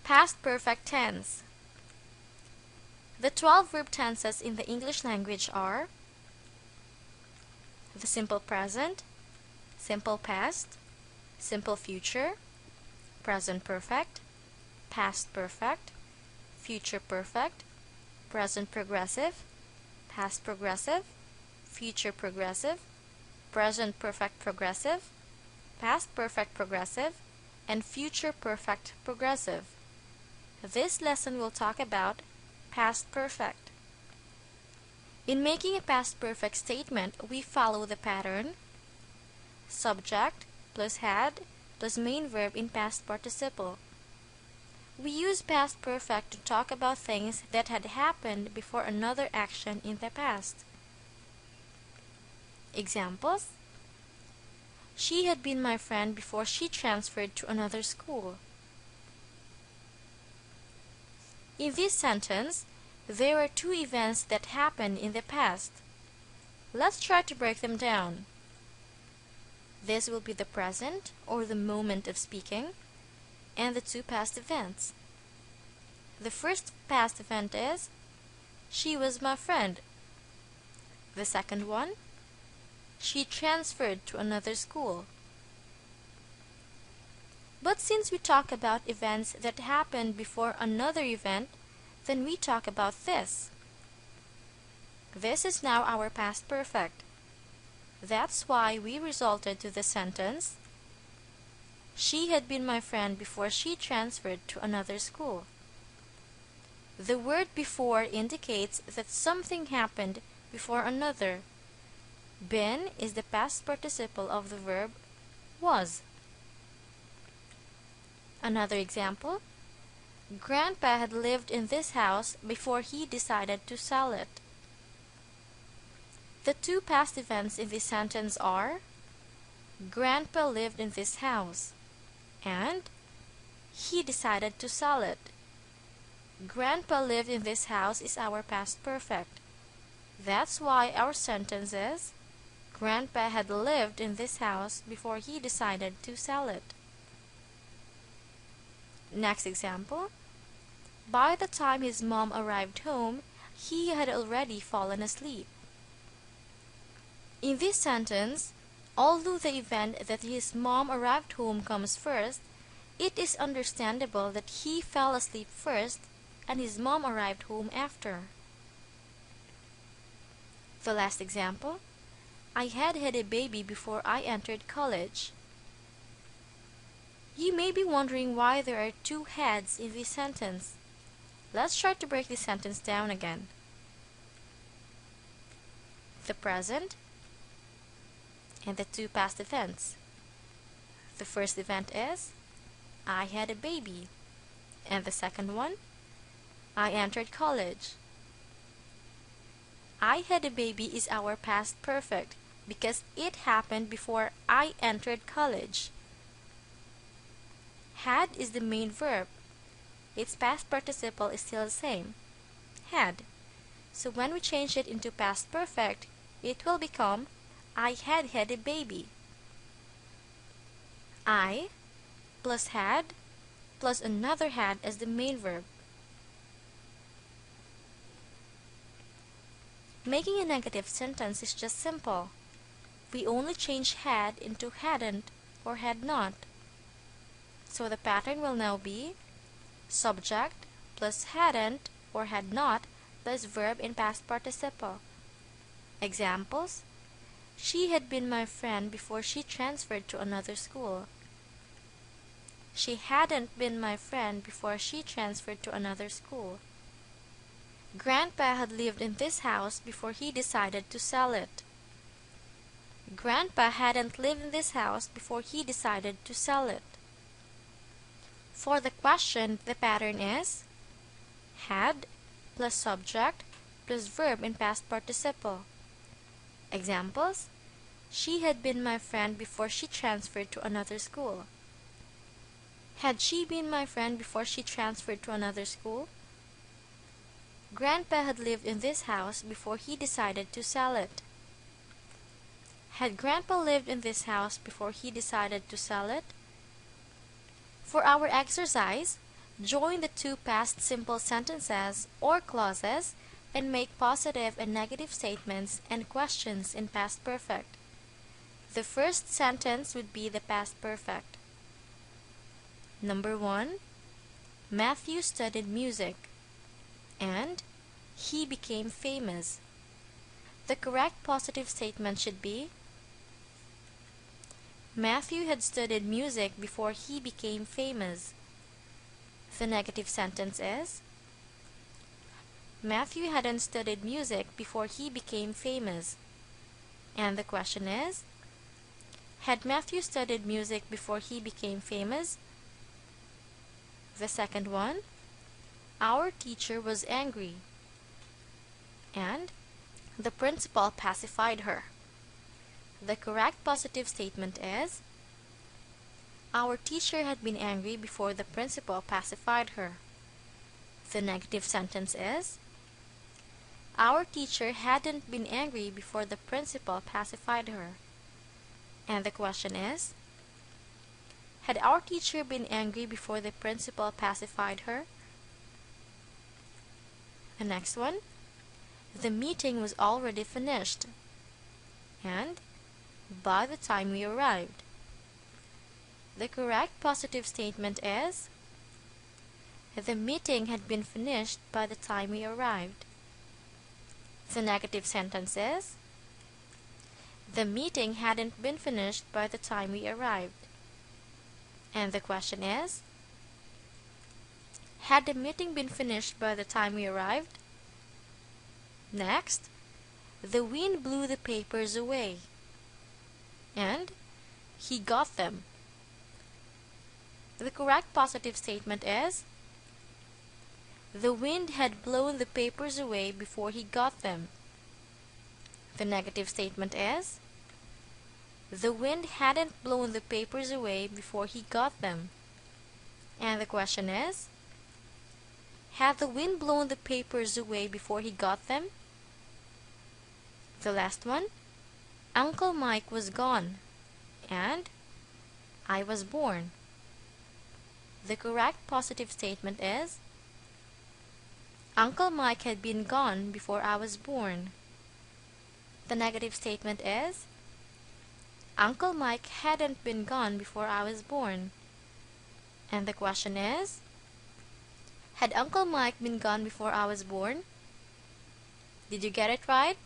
Past perfect tense. The 12 verb tenses in the English language are the simple present, simple past, simple future, present perfect, past perfect, future perfect, present progressive, past progressive, future progressive, present perfect progressive, past perfect progressive, and future perfect progressive. This lesson will talk about past perfect. In making a past perfect statement, we follow the pattern subject plus had plus main verb in past participle. We use past perfect to talk about things that had happened before another action in the past. Examples: she had been my friend before she transferred to another school. In this sentence, there are two events that happened in the past. Let's try to break them down. This will be the present, or the moment of speaking, and the two past events. The first past event is, she was my friend. The second one, she transferred to another school. But since we talk about events that happened before another event, then we talk about this. This is now our past perfect. That's why we resulted to the sentence, she had been my friend before she transferred to another school. The word before indicates that something happened before another. Been is the past participle of the verb was. Another example: Grandpa had lived in this house before he decided to sell it. The two past events in this sentence are, Grandpa lived in this house, and he decided to sell it. Grandpa lived in this house is our past perfect. That's why our sentence is, Grandpa had lived in this house before he decided to sell it. Next example: by the time his mom arrived home, he had already fallen asleep. In this sentence, although the event that his mom arrived home comes first, it is understandable that he fell asleep first and his mom arrived home after. The last example: I had a baby before I entered college. You may be wondering why there are two heads in this sentence. Let's try to break this sentence down again. The present and the two past events. The first event is, I had a baby, and the second one, I entered college. I had a baby is our past perfect because it happened before I entered college. Had is the main verb. Its past participle is still the same, had. So when we change it into past perfect, it will become, I had a baby. I plus had plus another had as the main verb. Making a negative sentence is just simple. We only change had into hadn't or had not. So the pattern will now be subject plus hadn't or had not plus verb in past participle. Examples: she had been my friend before she transferred to another school. She hadn't been my friend before she transferred to another school. Grandpa had lived in this house before he decided to sell it. Grandpa hadn't lived in this house before he decided to sell it. For the question, the pattern is had plus subject plus verb in past participle. Examples: she had been my friend before she transferred to another school. Had she been my friend before she transferred to another school? Grandpa had lived in this house before he decided to sell it. Had Grandpa lived in this house before he decided to sell it? For our exercise, Join the two past simple sentences or clauses and make positive and negative statements and questions in past perfect. The first sentence would be the past perfect. Number 1. Matthew studied music and he became famous. The correct positive statement should be Matthew had studied music before he became famous. The negative sentence is Matthew hadn't studied music before he became famous. And the question is, had Matthew studied music before he became famous? The second one, our teacher was angry. And the principal pacified her. The correct positive statement is our teacher had been angry before the principal pacified her. The negative sentence is our teacher hadn't been angry before the principal pacified her. And the question is, had our teacher been angry before the principal pacified her? The next one, the meeting was already finished. And by the time we arrived. The correct positive statement is the meeting had been finished by the time we arrived. The negative sentence is the meeting hadn't been finished by the time we arrived. And the question is, had the meeting been finished by the time we arrived? Next, the wind blew the papers away. And he got them. The correct positive statement is the wind had blown the papers away before he got them. The negative statement is the wind hadn't blown the papers away before he got them. And the question is, had the wind blown the papers away before he got them? The last one, Uncle Mike was gone, and I was born. The correct positive statement is Uncle Mike had been gone before I was born. The negative statement is Uncle Mike hadn't been gone before I was born. And the question is, had Uncle Mike been gone before I was born? Did you get it right?